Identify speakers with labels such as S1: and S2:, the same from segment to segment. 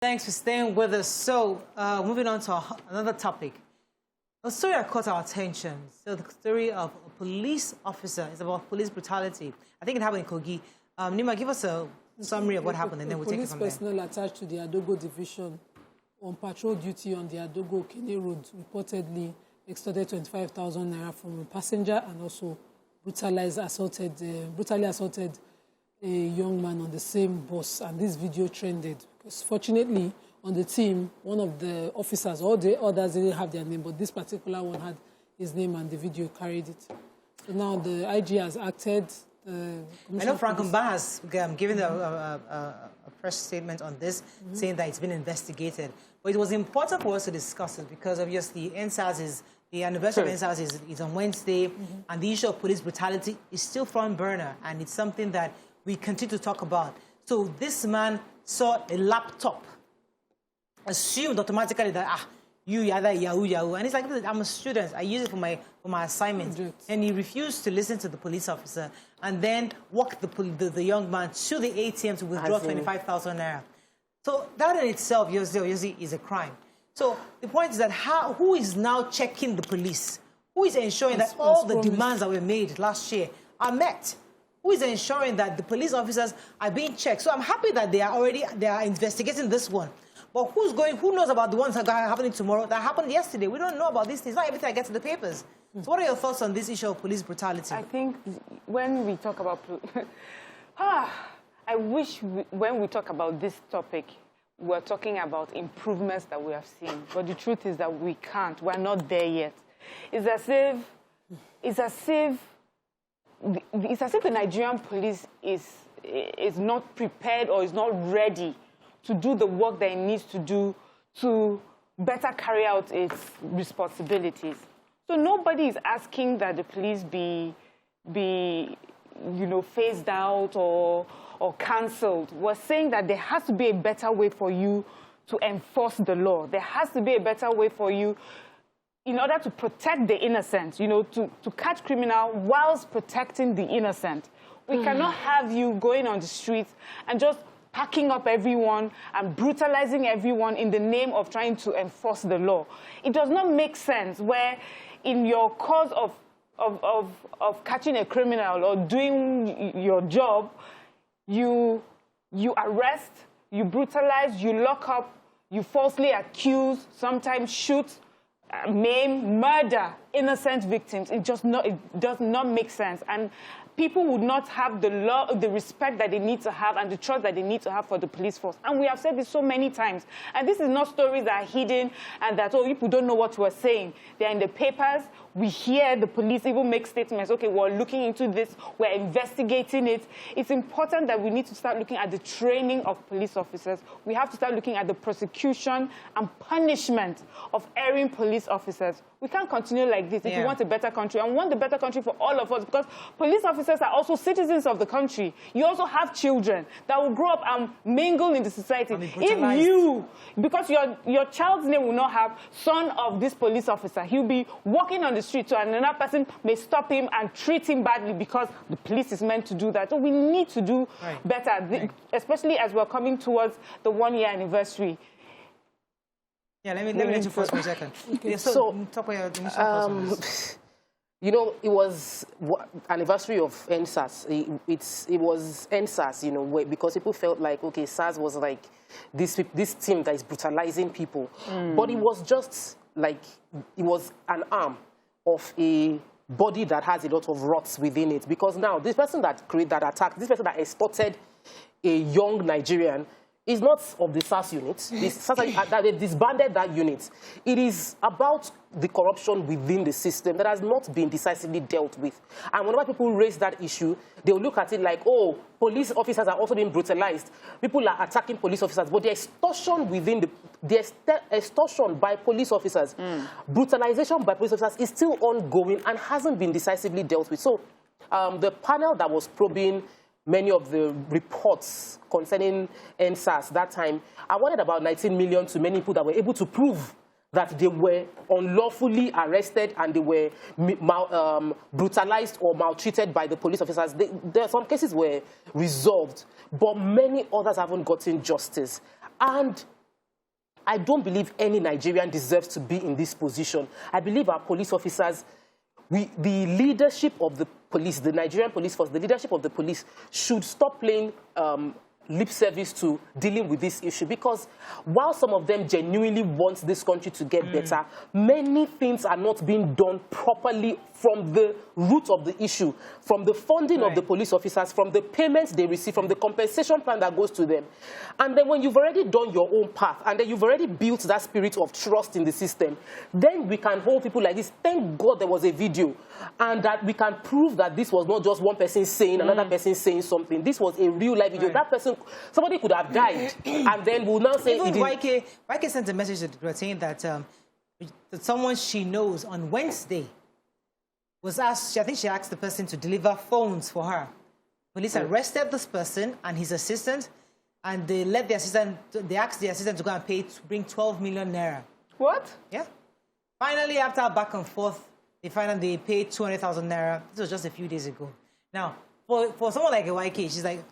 S1: Thanks for staying with us. So, moving on to another topic. A story that caught our attention. So, the story of a police officer is about police brutality. I think it happened in Kogi. Nima, give us a summary of what happened, and then we'll take it from there.
S2: Police personnel attached to the Adogo division on patrol duty on the Adogo Kene Road reportedly extorted 25,000 naira from a passenger and also brutally assaulted a young man on the same bus. And this video trended because, fortunately, on the team, one of the officers, all the others didn't have their name, but this particular one had his name and the video carried it. So now the IG has acted.
S1: I know Frank Mba has given a press statement on this, saying that it's been investigated. But it was important for us to discuss it because obviously the anniversary of NSAS is on Wednesday, and the issue of police brutality is still front burner, and it's something that we continue to talk about. So this man saw a laptop, assumed automatically that, you yada yahoo, and he's like, I'm a student, I use it for my assignment. And he refused to listen to the police officer, and then walked the young man to the ATM to withdraw 25,000 naira. So that in itself, obviously, is a crime. So the point is that who is now checking the police? Who is ensuring that all the demands that were made last year are met? Who is ensuring that the police officers are being checked? So I'm happy that they are investigating this one. But who knows about the ones that are happening tomorrow, that happened yesterday? We don't know about these things. Not everything that gets to the papers. So what are your thoughts on this issue of police brutality?
S3: I think when we talk about... I wish when we talk about this topic, we're talking about improvements that we have seen. But the truth is that we can't. We're not there yet. It's as if the Nigerian police is not prepared or is not ready to do the work that it needs to do to better carry out its responsibilities. So nobody is asking that the police be phased out or cancelled. We're saying that there has to be a better way for you to enforce the law. There has to be a better way for you in order to protect the innocent, to catch criminal whilst protecting the innocent. We cannot have you going on the streets and just packing up everyone and brutalizing everyone in the name of trying to enforce the law. It does not make sense where in your cause of catching a criminal or doing your job, you arrest, you brutalize, you lock up, you falsely accuse, sometimes shoot, maim, murder innocent victims. It does not make sense. And people would not have the respect that they need to have and the trust that they need to have for the police force. And we have said this so many times. And this is not stories that are hidden and that, people don't know what we're saying. They're in the papers. We hear the police even make statements. Okay, we're looking into this. We're investigating it. It's important that we need to start looking at the training of police officers. We have to start looking at the prosecution and punishment of erring police officers. We can't continue like this if we want a better country. And we want the better country for all of us, because police officers are also citizens of the country. You also have children that will grow up and mingle in the society. Because your child's name will not have son of this police officer. He'll be walking on the street, so another person may stop him and treat him badly because the police is meant to do that. So we need to do better, especially as we're coming towards the 1-year anniversary.
S1: Yeah, let me let you first for a second. Okay, so talk about your initial thoughts.
S4: It was anniversary of NSAS. It was NSAS, because people felt like, okay, SARS was like this team that is brutalizing people. But it was just like, it was an arm of a body that has a lot of rots within it. Because now, this person that created that attack, this person that extorted a young Nigerian, is not of the SARS unit. They disbanded that unit. It is about the corruption within the system that has not been decisively dealt with. And whenever people raise that issue, they will look at it like, oh, police officers are also being brutalized. People are attacking police officers. But the extortion within the extortion by police officers, brutalization by police officers is still ongoing and hasn't been decisively dealt with. So the panel that was probing many of the reports concerning NSAS that time awarded about 19 million to many people that were able to prove that they were unlawfully arrested and they were brutalized or maltreated by the police officers. There are some cases were resolved, but many others haven't gotten justice. And I don't believe any Nigerian deserves to be in this position. I believe our police officers, the leadership of the police, the Nigerian police force, the leadership of the police should stop playing lip service to dealing with this issue, because while some of them genuinely want this country to get better, many things are not being done properly from the root of the issue, from the funding of the police officers, from the payments they receive, from the compensation plan that goes to them. And then when you've already done your own path, and then you've already built that spirit of trust in the system, then we can hold people like this. Thank God there was a video, and that we can prove that this was not just one person saying, another person saying something. This was a real life video. That person, somebody could have died, and then will now say...
S1: Even YK sent a message that saying that, that someone she knows on Wednesday was asked, I think she asked the person to deliver phones for her. Police arrested this person and his assistant, and they let the assistant, they asked the assistant to go and bring 12 million naira.
S3: What?
S1: Yeah. Finally, after back and forth, they paid 200,000 naira. This was just a few days ago. Now, for someone like a YK, she's like,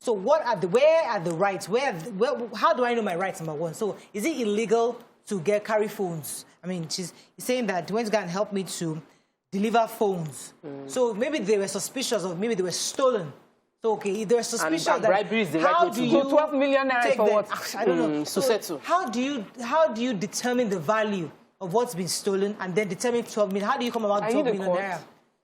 S1: so where are the rights? How do I know my rights, number one? So is it illegal to carry phones? I mean, she's saying that Dwayne's going to help me to deliver phones. So maybe they were suspicious of, maybe they were stolen. So, okay, they were suspicious
S4: and bribery is the right way to go.
S3: 12 million naira for what?
S1: I don't know. So how do you determine the value of what's been stolen and then determine 12 million? How do you come about 12 million naira?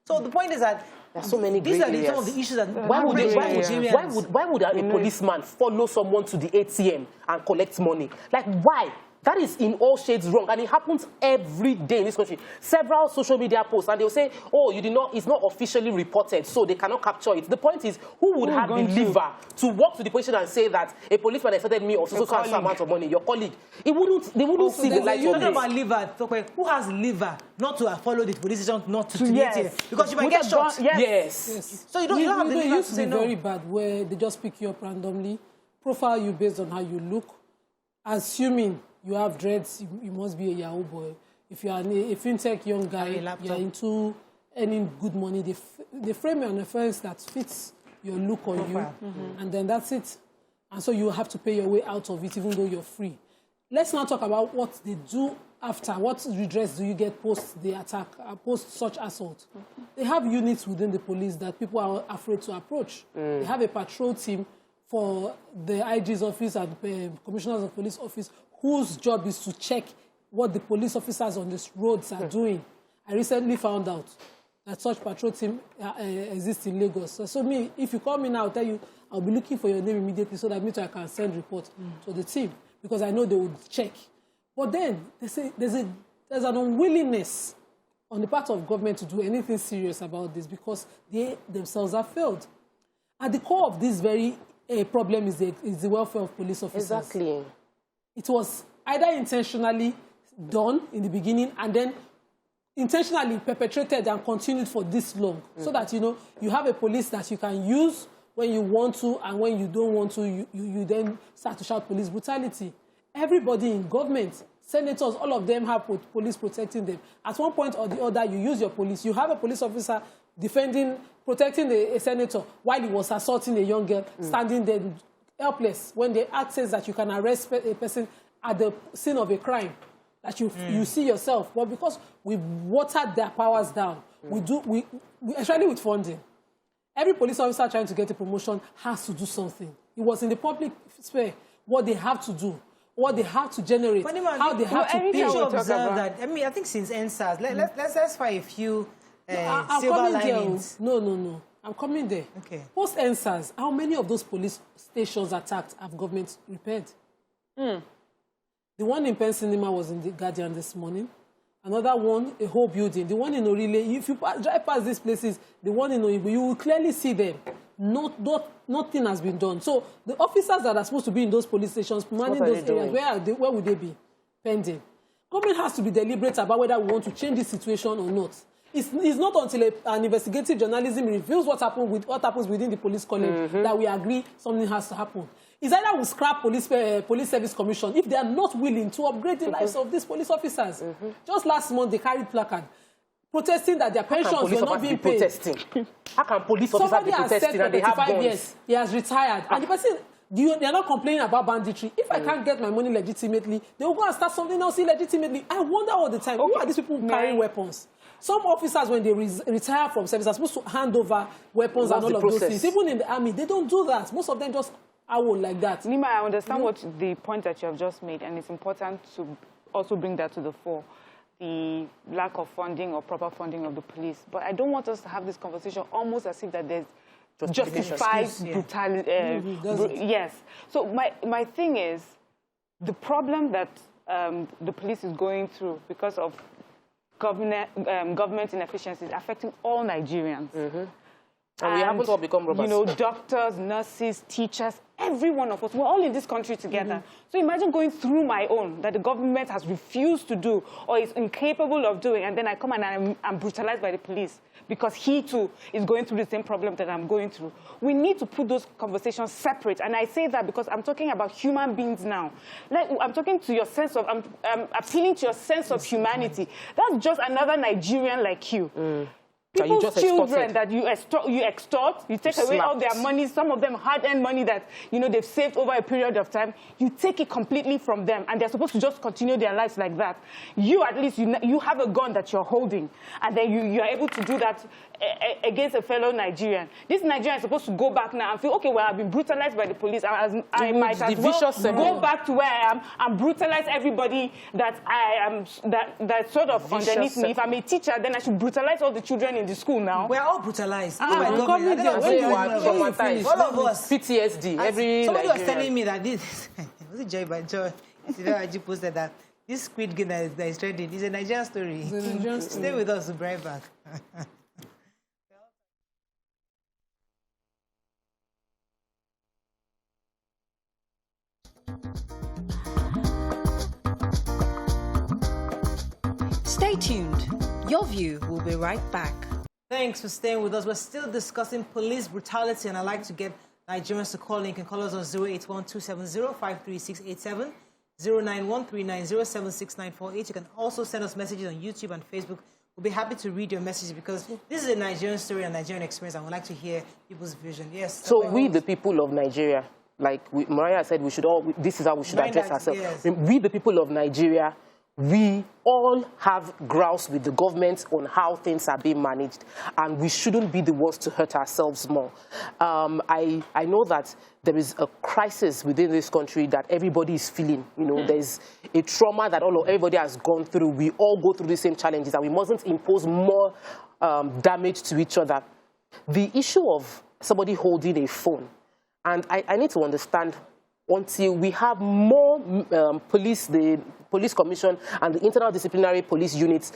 S1: So the point is that
S4: there are so many
S1: these are some of the issues that why
S4: would a policeman follow someone to the ATM and collect money? Like, why? That is in all shades wrong, and it happens every day in this country. Several social media posts, and they'll say, oh, it's not officially reported, so they cannot capture it. The point is, who would have the liver to walk to the position and say that a policeman expected me of so amount of money, your colleague? They wouldn't see the light of
S1: day. About liver, who has liver not to follow the police station, not to the ATM? Because you might get shot.
S2: Yes.
S1: So you don't have the liver.
S2: It used to be very bad, where they just pick you up randomly, profile you based on how you look, assuming you have dreads, you must be a Yahoo boy. If you are a fintech young guy, you're into earning good money, they frame you on a offense that fits your look on you, and then that's it. And so you have to pay your way out of it, even though you're free. Let's now talk about what they do after. What redress do you get post the attack, post such assault? They have units within the police that people are afraid to approach. They have a patrol team for the IG's office and the Commissioners of Police office, whose job is to check what the police officers on the roads are doing. I recently found out that such patrol team exists in Lagos. So if you call me now, I'll tell you, I'll be looking for your name immediately so that I can send report to the team, because I know they would check. But then they say there's an unwillingness on the part of government to do anything serious about this, because they themselves have failed. At the core of this very problem is the welfare of police officers.
S4: Exactly.
S2: It was either intentionally done in the beginning and then intentionally perpetrated and continued for this long, so that, you have a police that you can use when you want to, and when you don't want to, you then start to shout police brutality. Everybody in government, senators, all of them have police protecting them. At one point or the other, you use your police. You have a police officer protecting a senator while he was assaulting a young girl, standing there helpless, when the act says that you can arrest a person at the scene of a crime, that you see yourself. But because we've watered their powers down, we especially with funding, every police officer trying to get a promotion has to do something. It was in the public sphere what they have to do, what they have to generate, how they have to pay.
S1: I think since NSAS, let's find a few silver linings.
S2: No. I'm coming there.
S1: Okay.
S2: Post NSAS, how many of those police stations attacked have government repaired? The one in Pennsylvania was in the Guardian this morning. Another one, a whole building. The one in Orile, if you drive past these places, the one in Oibo, you will clearly see them. Nothing has been done. So the officers that are supposed to be in those police stations, manning those areas, where would they be? Pending. Government has to be deliberate about whether we want to change this situation or not. It's not until an investigative journalism reveals what happens within the police college that we agree something has to happen. It's either we scrap police service commission if they are not willing to upgrade the lives of these police officers. Just last month, they carried placard protesting that their pensions were not being paid.
S4: How can police officers be protesting and they have guns?
S2: Years, he has retired. And the person, They're not complaining about banditry. If I can't get my money legitimately, they will go and start something else illegitimately. I wonder all the time, who are these people carrying weapons? Some officers, when they retire from service, are supposed to hand over weapons and all of those things. Even in the army, they don't do that. Most of them just owl like that.
S3: Nima, I understand what the point that you have just made, and it's important to also bring that to the fore, the lack of funding or proper funding of the police. But I don't want us to have this conversation almost as if that there's justified brutality. Yes. So my thing is, the problem that the police is going through because of government inefficiencies affecting all Nigerians.
S4: And we haven't all become robots.
S3: You know, doctors, nurses, teachers, every one of us, we're all in this country together. So imagine going through my own that the government has refused to do or is incapable of doing, and then I come and I'm brutalized by the police because he too is going through the same problem that I'm going through. We need to put those conversations separate. And I say that because I'm talking about human beings now. Like, I'm talking to your sense of, I'm appealing to your sense of humanity. That's just another Nigerian like you. People's children that you extort, you take away all their money, some of them hard-earned money that, you know, they've saved over a period of time, you take it completely from them, and they're supposed to just continue their lives like that. You, at least, you have a gun that you're holding, and then you are able to do that against a fellow Nigerian. This Nigerian is supposed to go back now and feel, okay, well, I've been brutalized by the police. I might as well go back to where I am and brutalize everybody that that's sort of underneath me. If I'm a teacher, then I should brutalize all the children in the school now.
S1: We're all brutalized.
S2: All of
S1: us.
S4: PTSD.
S1: Somebody was telling me that this was it Joy by Joy? I just posted that this Squid Game that is trending is a Nigerian story. Stay with us to be right back.
S5: Stay tuned. Your View will be right back.
S1: Thanks for staying with us. We're still discussing police brutality, and I'd like to get Nigerians to call in. You can call us on 081-270-53687, 091-390-76948. You can also send us messages on YouTube and Facebook. We'll be happy to read your messages because this is a Nigerian story and Nigerian experience, and we'd like to hear people's vision. Yes.
S4: So we, the people of Nigeria, like Mariah said, we should all, this is how we should address ourselves. Yes. We, the people of Nigeria, we all have grouse with the government on how things are being managed, and we shouldn't be the ones to hurt ourselves more. I know that there is a crisis within this country that everybody is feeling. You know, there's a trauma that everybody has gone through. We all go through the same challenges, and we mustn't impose more damage to each other. The issue of somebody holding a phone, and I need to understand, until we have more the police commission and the internal disciplinary police units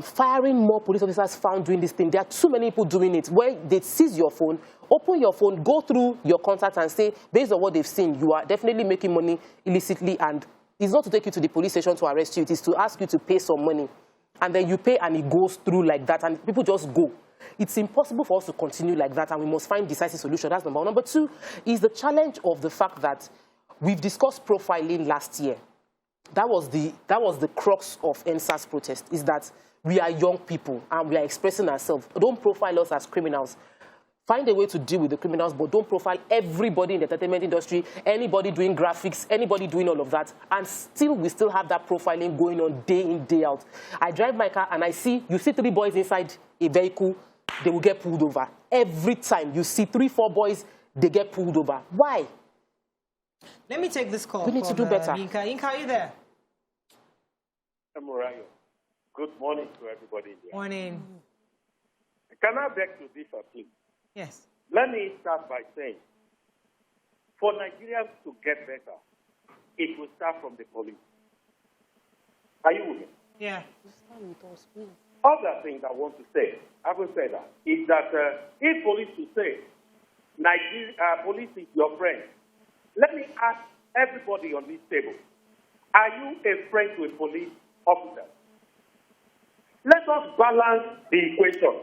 S4: firing more police officers found doing this thing. There are too many people doing it, where they seize your phone, open your phone, go through your contacts and say, based on what they've seen, you are definitely making money illicitly, and it's not to take you to the police station to arrest you, it is to ask you to pay some money. And then you pay and it goes through like that, and people just go. It's impossible for us to continue like that, and we must find decisive solution. That's number one. Number two is the challenge of the fact that we've discussed profiling last year. That was the crux of NSAS protest, is that we are young people and we are expressing ourselves. Don't profile us as criminals. Find a way to deal with the criminals, but don't profile everybody in the entertainment industry, anybody doing graphics, anybody doing all of that. And still, we still have that profiling going on day in, day out. I drive my car and you see 3 boys inside a vehicle, they will get pulled over. Every time you see 3, 4 boys, they get pulled over. Why?
S1: Let me take this call.
S4: We need to do better.
S1: Yinka. Yinka, are you there?
S6: Murayo. Good morning to everybody here.
S1: Morning.
S6: Can I beg to differ, please?
S1: Yes.
S6: Let me start by saying, for Nigerians to get better, it will start from the police. Are you with me?
S1: Yeah.
S6: Other things I want to say, having said that, is that if police to say, police is your friend, let me ask everybody on this table, are you a friend to a police officer? Let us balance the equation.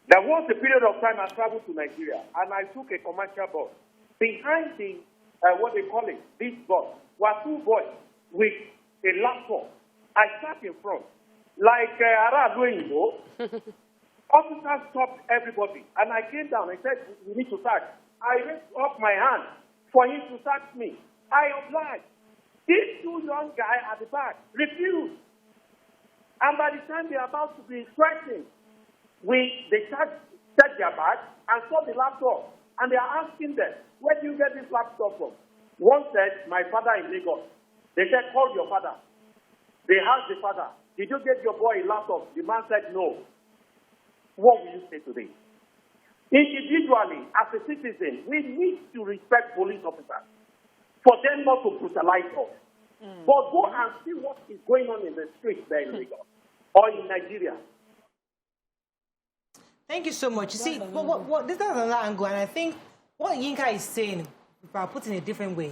S6: There was a period of time I traveled to Nigeria, and I took a commercial bus. Behind the, what they call it, this bus, were 2 boys with a laptop. I sat in front, like Officers stopped everybody, and I came down and said, we need to search. I raised up my hand for him to search me. I obliged. These two young guys at the back refused. And by the time they're about to be threatened, they checked their bag and saw the laptop. And they are asking them, where do you get this laptop from? One said, my father in Lagos. They said, call your father. They asked the father, did you get your boy a laptop? The man said, no. What will you say today? Individually, as a citizen, we need to respect police officers for them not to brutalize us. But go and see what is going on in the streets there in Lagos or in Nigeria.
S1: Thank you so much. You see, this is another angle, and I think what Yinka is saying, if I put it in a different way,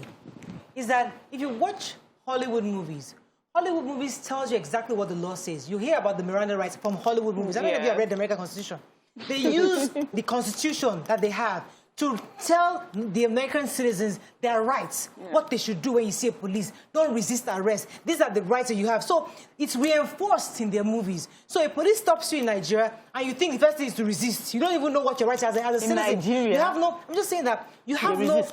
S1: is that if you watch Hollywood movies tells you exactly what the law says. You hear about the Miranda rights from Hollywood movies. I don't know if you have read the American Constitution. They use the Constitution that they have to tell the American citizens their rights, what they should do when you see a police. Don't resist arrest. These are the rights that you have. So it's reinforced in their movies. So a police stops you in Nigeria, and you think the first thing is to resist. You don't even know what your rights are as a citizen.
S3: In Nigeria?
S1: You have no, I'm just saying that you have no,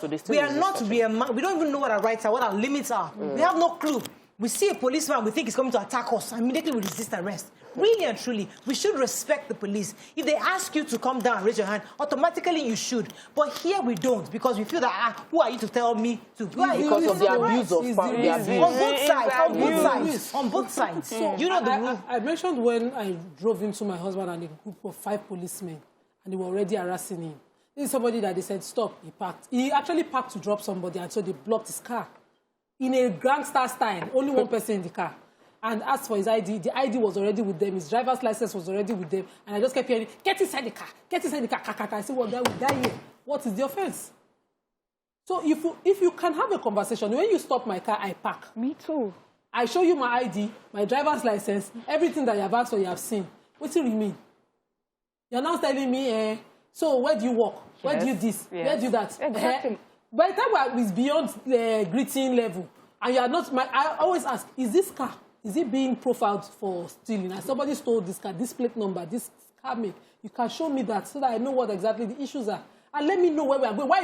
S1: we don't even know what our rights are, what our limits are. We have no clue. We see a policeman, we think he's coming to attack us, and immediately we resist arrest. Really and truly, we should respect the police. If they ask you to come down and raise your hand, automatically you should. But here we don't, because we feel that, who are you to tell me to?
S4: Because of the abuse of family.
S1: On both sides. So, you know the rule.
S2: I mentioned when I drove into my husband and a group of 5 policemen, and they were already harassing him. This is somebody that they said, stop, he parked. He actually parked to drop somebody, and so they blocked his car. In a gangster style, only one person in the car. And asked for his ID. The ID was already with them. His driver's license was already with them. And I just kept hearing, get inside the car. Get inside the car. I said, well, guy will die here. What is the offense? So if you can have a conversation, when you stop my car, I park.
S3: Me too.
S2: I show you my ID, my driver's license, everything that you have asked for, you have seen. What do you mean? You're now telling me, so where do you walk? Where do you this? Where do you that?
S3: Exactly.
S2: By the time it's beyond the greeting level, and you are not, I always ask, is this car, is it being profiled for stealing? And somebody stole this car, this plate number, this car make. You can show me that so that I know what exactly the issues are. And let me know where we are going. Why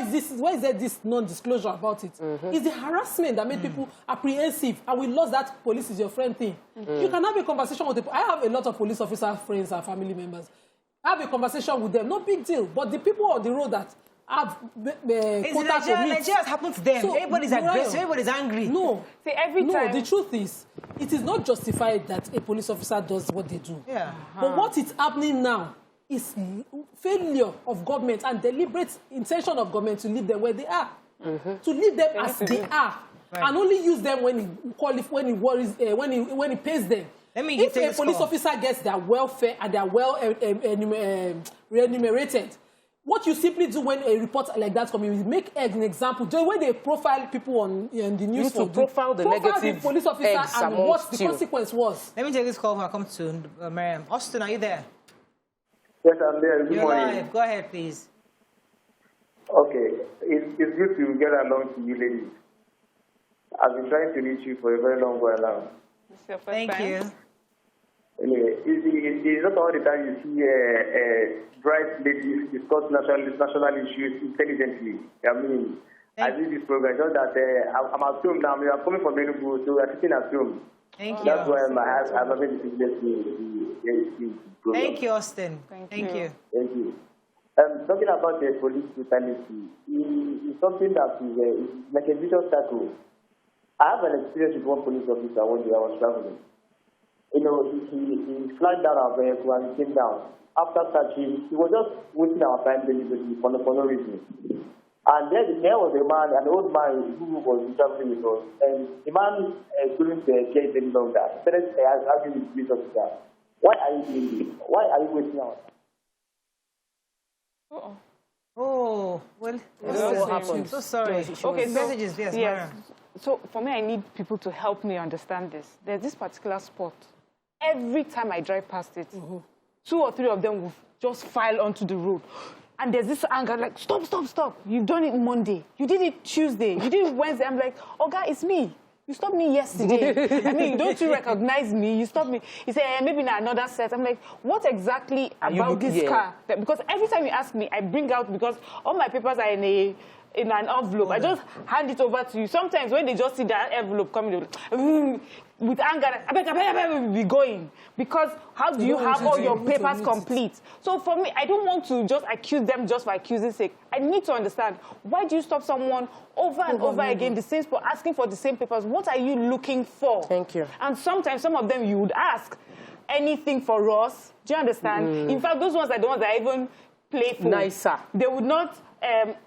S2: is there this non-disclosure about it? It's the harassment that made people apprehensive, and we lost that police is your friend thing. You can have a conversation with people. I have a lot of police officer friends and family members. I have a conversation with them, no big deal. But the people on the road that have
S1: Nigeria has happened to them. So, everybody's aggressive, everybody's angry.
S2: No.
S3: See, every time.
S2: The truth is, it is not justified that a police officer does what they do.
S1: Yeah.
S2: But what is happening now is failure of government and deliberate intention of government to leave them where they are. To leave them as they are. Right. And only use them when he pays them. If a police officer gets their welfare and they are well remunerated, what you simply do when a report like that comes, you make an example. The way they profile people on the news,
S4: to profile the negative
S2: police officer and what the consequence was.
S1: Let me take this call when I come to Miriam. Austin, are you there?
S7: Yes, I'm there. Good morning.
S1: Live. Go ahead, please.
S7: Okay. It's good to get along to you ladies. I've been trying to reach you for a very long while now.
S1: Thank you.
S7: Anyway, it's not all the time you see bright ladies discuss national issues intelligently. I mean, I do this program. Just that I'm at home now. I'm coming from Enugu, so I'm sitting at home.
S1: Thank you.
S7: That's why I'm having the privilege to
S1: Thank you, Austin. Thank you.
S7: Thank you. Talking about the police brutality is something that is like a vicious circle. I have an experience with one police officer one day I was traveling. You know, he flagged down our vehicle and he came down. After searching, he was just wasting our time deliberately for no reason. And there was a man, an old man who was traveling with us, and the man couldn't care it any longer. He started asking the police officer, why are you doing this? Why are you wasting our time?
S1: Oh, well, what happened? So sorry.
S3: Okay,
S1: messages, yes.
S3: So for me, I need people to help me understand this. There's this particular spot. Every time I drive past it, 2 or 3 of them will just file onto the road. And there's this anger, like, stop. You've done it Monday. You did it Tuesday. You did it Wednesday. I'm like, oh, God, it's me. You stopped me yesterday. I mean, don't you recognize me? You stopped me. He said, maybe in another set. I'm like, what exactly about this car? Because every time you ask me, I bring out, because all my papers are in an envelope. I just hand it over to you. Sometimes when they just see that envelope coming, with anger, I will be going. Because how do you have all your papers complete? So for me, I don't want to just accuse them just for accusing sake. I need to understand, why do you stop someone over and over again, the same for asking for the same papers? What are you looking for?
S4: Thank you.
S3: And sometimes some of them you would ask, anything for us? Do you understand? In fact, those ones are the ones that are even playful.
S4: Nicer.
S3: They would not...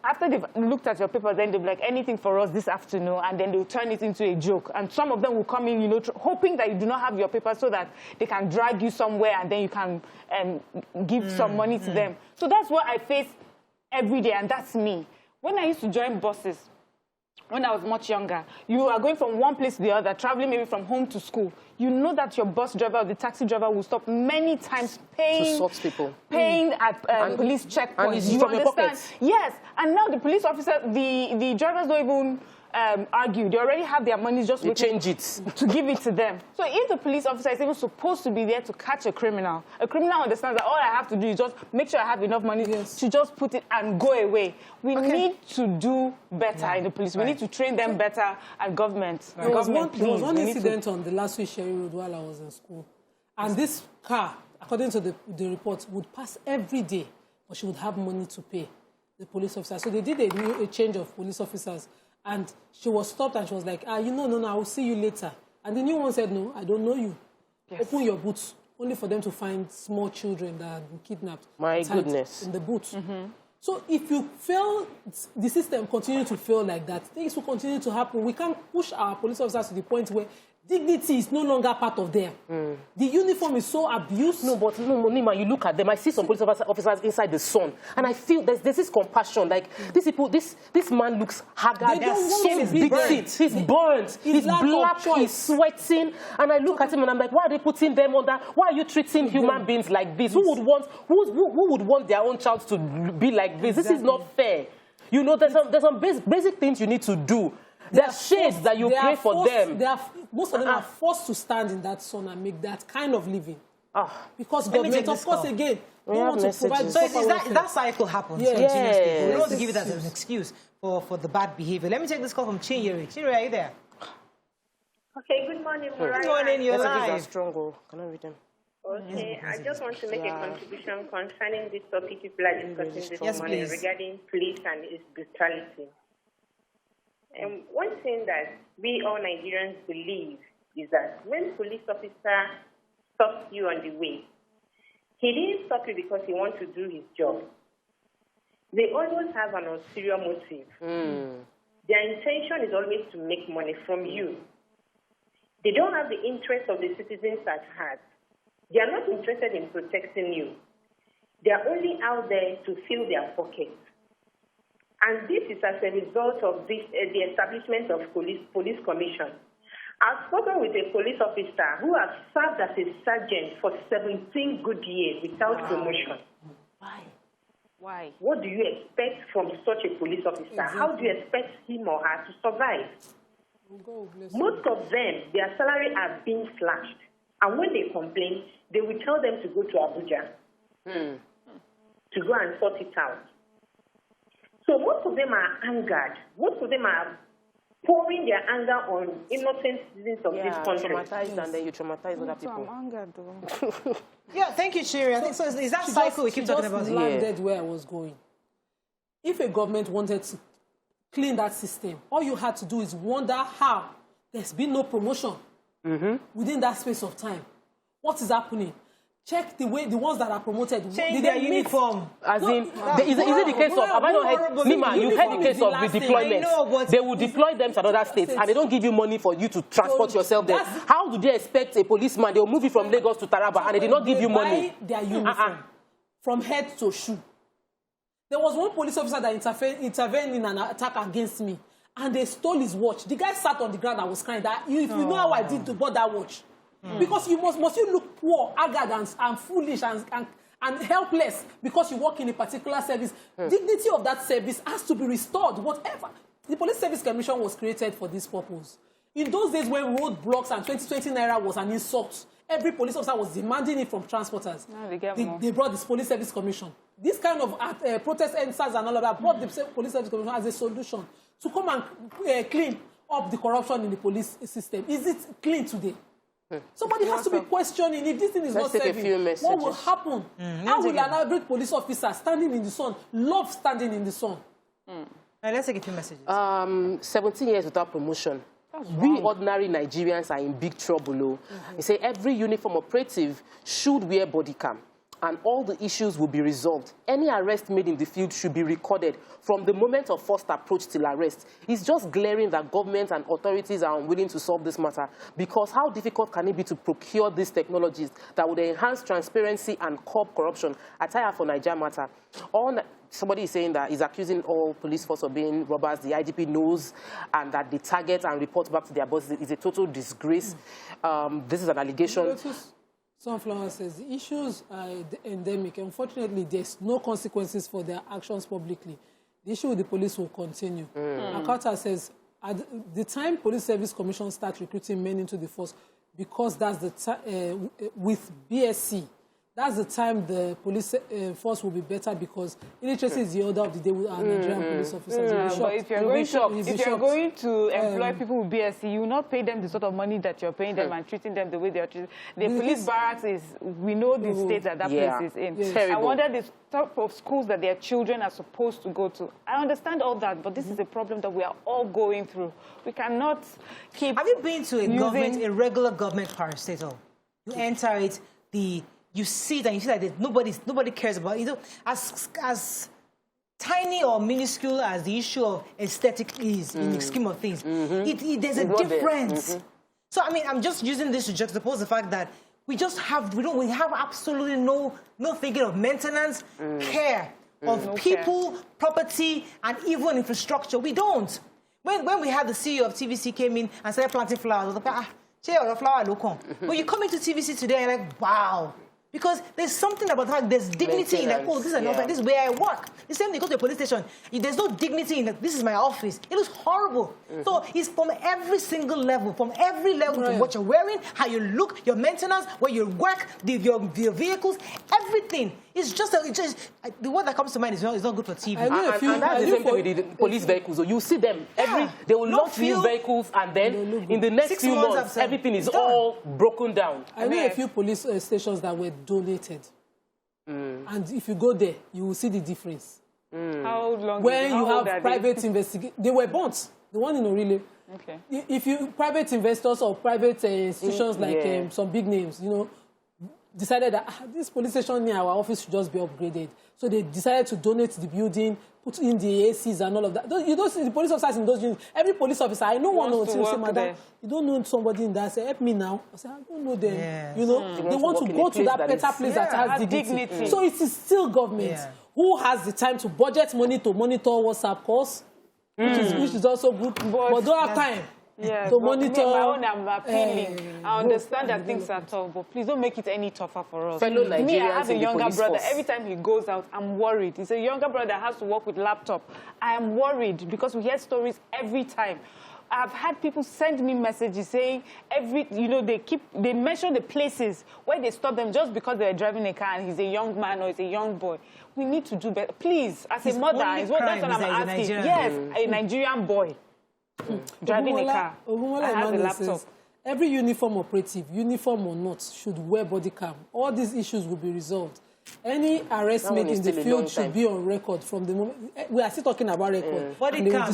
S3: after they've looked at your papers, then they'll be like, anything for us this afternoon, and then they'll turn it into a joke. And some of them will come in, you know, hoping that you do not have your papers so that they can drag you somewhere and then you can give some money to them. So that's what I face every day, and that's me. When I used to join buses, when I was much younger, you are going from one place to the other, traveling maybe from home to school. You know that your bus driver or the taxi driver will stop many times paying at police checkpoints.
S4: And
S3: you
S4: from your
S3: understand?
S4: pockets.
S3: Yes, and now the police officer, the drivers don't even argue. They already have their money, just waiting to give it to them. So if the police officer is even supposed to be there to catch a criminal understands that all I have to do is just make sure I have enough money to just put it and go away. We need to do better in the police. We need to train them better at government.
S2: There was one incident on the last week Sherry Road while I was in school. And this car, according to the report, would pass every day, but she would have money to pay the police officer. So they did a change of police officers. And she was stopped and she was like, no, I will see you later. And the new one said, no, I don't know you. Yes. Open your boots, only for them to find small children that had been kidnapped.
S4: My goodness.
S2: In the boots. So if you fail, the system continue to fail like that, things will continue to happen. We can't push our police officers to the point where dignity is no longer part of them. The uniform is so abused.
S4: No, but Nima, you look at them. I see some police officers inside the sun, and I feel there's this compassion. Like these people, this man looks haggard. He's beaten. He's burnt. He's black. He's sweating. And I look at him and I'm like, why are they putting them under? Why are you treating human beings like this? Who would want their own child to be like this? This is not fair. You know, there's some basic things you need to do. There are shades that you pray for them.
S2: Most of them are forced to stand in that sun and make that kind of living. Because government, of course, again, don't want to provide...
S1: So that cycle happens continuously. We don't want to give it as an excuse for the bad behavior. Let me take this call from Chinyere. Chinyere, are you there?
S8: Okay, good morning, Mariah.
S1: Good morning, you're live.
S4: Can I read them?
S8: Okay, I just want to make a contribution concerning this topic people are discussing this morning regarding police and its brutality. And one thing that we all Nigerians believe is that when police officer stops you on the way, he didn't stop you because he wants to do his job. They always have an ulterior motive. Their intention is always to make money from you. They don't have the interest of the citizens at heart. They are not interested in protecting you. They are only out there to fill their pockets. And this is as a result of the establishment of police commission. I've spoken with a police officer who has served as a sergeant for 17 good years without promotion.
S3: Why?
S8: What do you expect from such a police officer? How do you expect him or her to survive? Most of them, their salary are being slashed. And when they complain, they will tell them to go to Abuja to go and sort it out. So most of them are angered. Most of them are pouring their anger on innocent citizens of this country.
S4: Traumatized, and then you traumatize other people.
S3: I'm angered, though.
S1: Thank you, Sherry. I think so. Is that cycle we keep talking about?
S2: Landed where I was going. If a government wanted to clean that system, all you had to do is wonder how there's been no promotion within that space of time. What is happening? Check the ones that are promoted.
S1: Change their uniform.
S4: As in, is it the case of, have I not heard, Nima, you've heard the case of redeployment. They will deploy them to another states and they don't give you money for you to transport yourself there. How do they expect a policeman, they'll move you from Lagos to Taraba and they did not give you money?
S2: Their uniform from head to shoe. There was one police officer that intervened in an attack against me and they stole his watch. The guy sat on the ground and was crying that, if you know how I did to bought that watch. Because you must you look poor, haggard and foolish and helpless because you work in a particular service. Dignity of that service has to be restored, whatever. The Police Service Commission was created for this purpose. In those days when roadblocks and 2020 naira was an insult, every police officer was demanding it from transporters.
S3: Now they get more.
S2: They brought this police service commission. This kind of protest NSAS and all of that brought the police service commission as a solution to come and clean up the corruption in the police system. Is it clean today? Somebody has to be questioning if this thing is not serving. What will happen? How will an average police officer standing in the sun love standing in the sun?
S1: Let's take a few messages.
S4: 17 years without promotion. We ordinary Nigerians are in big trouble. They say every uniform operative should wear body cam, and all the issues will be resolved. Any arrest made in the field should be recorded from the moment of first approach till arrest. It's just glaring that government and authorities are unwilling to solve this matter, because how difficult can it be to procure these technologies that would enhance transparency and curb corruption? Attire for Niger matter. Somebody is saying that he's accusing all police force of being robbers. The IGP knows, and that they target and report back to their bosses. It's a total disgrace. This is an allegation.
S2: Sunflower says the issues are endemic. Unfortunately, there's no consequences for their actions publicly. The issue with the police will continue. Akata says, at the time Police Service Commission starts recruiting men into the force, because that's the time with BSc. That's the time the police force will be better, because illiteracy is the order of the day with our Nigerian police officers.
S3: But if you're going to employ people with BSc, you will not pay them the sort of money that you're paying them and treating them the way they are treated. The police barracks is, we know the state that place is in.
S4: Yes.
S3: I wonder the type of schools that their children are supposed to go to. I understand all that, but this is a problem that we are all going through. We cannot keep.
S1: Have you been to a regular government parastatal? You enter it, you see it and you see that nobody cares about it. You know, as tiny or minuscule as the issue of aesthetic is in the scheme of things, there's a difference. So I mean, I'm just using this to juxtapose the fact that we have absolutely no thinking of maintenance, care of people, property, and even infrastructure. We don't. When we had the CEO of TVC came in and started planting flowers, when you come into TVC today, you're like, wow. Because there's something about how there's dignity in that, oh, this is an office, this is where I work. The same thing, go to the police station. There's no dignity in that, this is my office. It looks horrible. So it's from every single level, from every level, from what you're wearing, how you look, your maintenance, where you work, your vehicles, everything. It's just the word that comes to mind is not good for TV.
S4: And that's the same thing with the police vehicles. So you see them, they will launch new vehicles, and then in the next few months, everything is all broken down.
S2: I know a few police stations that were donated. And if you go there, you will see the difference.
S3: How long?
S2: When you have private investigators, they were burnt. The one in Orile.
S3: Okay.
S2: If you private investors or private institutions like some big names, you know, decided that this police station near our office should just be upgraded. So they decided to donate the building, put in the ACs and all of that. You don't see the police officers in those units. Every police officer, I know one until say, madam, you don't know somebody in that. Say, help me now. I say, I don't know them. Yes. You know, they want to go to that better place that has dignity. So it is still government who has the time to budget money to monitor WhatsApp calls, which is also good, but don't have time.
S3: Yes,
S2: to monitor.
S3: I'm appealing. I understand that things are tough, but please don't make it any tougher for us.
S4: Fellow Nigerians,
S3: me, I have a younger brother.
S4: Force.
S3: Every time he goes out, I'm worried. He's a younger brother that has to work with laptop. I am worried because we hear stories every time. I've had people send me messages saying they mention the places where they stop them just because they're driving a car and he's a young man or he's a young boy. We need to do better. Please, as a mother, that's what I'm asking. Yes, a Nigerian boy. Driving a car. I have a laptop.
S2: Says, every uniform operative, uniform or not, should wear body cam. All these issues will be resolved. Any arrest made in the field should be on record from the moment. We are still talking about record.
S1: Body cam,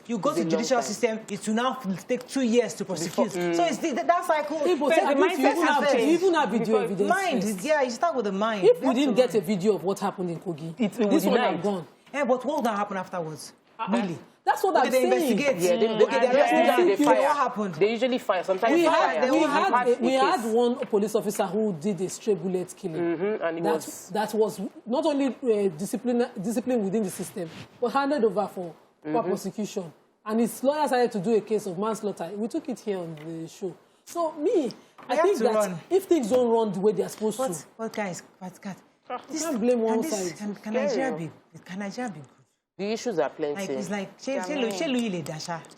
S1: you go to the judicial system, it will now take 2 years to prosecute. So it's that cycle.
S2: You even have video evidence.
S1: Mind, you start with the mind.
S2: If we didn't get a video of what happened in Kogi, this would have gone.
S1: Yeah, but what would happen afterwards? Really?
S2: That's what I'm saying.
S4: Investigate. Yeah, they fire.
S1: What happened?
S4: They usually fire. Sometimes
S2: we had one police officer who did a stray bullet killing. And that was not only discipline within the system, but handed over for prosecution. And his lawyer started to do a case of manslaughter. We took it here on the show. So I think that if things don't run the way they are supposed to.
S1: But guys,
S2: you can't blame one side.
S1: Can Nigeria be good?
S4: The issues are plenty.
S1: Like, it's like,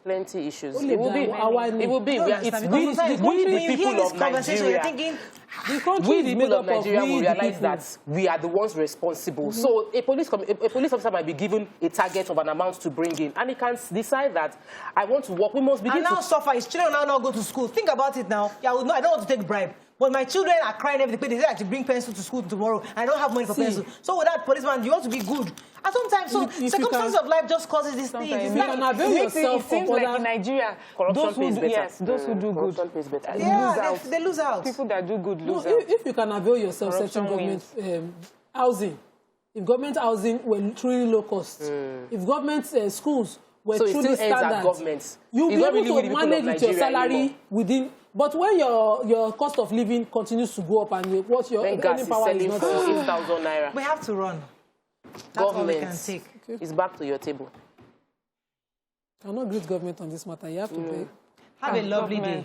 S1: plenty
S4: issues.
S2: It will be,
S4: it's we the people of Nigeria.
S1: You're thinking,
S4: we the people of Nigeria will realize that we are the ones responsible. So a police officer might be given a target of an amount to bring in, and he can decide that I want to work. We must begin
S1: to suffer. His children now not go to school. Think about it now. Yeah, I don't want to take bribe. But my children are crying every day. They say I should bring pencil to school tomorrow. I don't have money for pencil. So with that policeman, you want to be good. And sometimes, circumstances of life just causes these things.
S2: If you can avail yourself
S3: it seems like in Nigeria, those who do good,
S4: pays better.
S1: They lose out.
S3: People that do good lose out.
S2: If you can avail yourself certain government housing, if government housing were truly low cost, if government schools were truly standard, you'll be able to manage with your salary within. But when your cost of living continues to go up and what your earning power is not
S4: 15,000 naira.
S1: We have to run. That's all we can take.
S4: It's back to your table.
S2: I cannot greet government on this matter. You have to pay.
S1: Have a lovely day.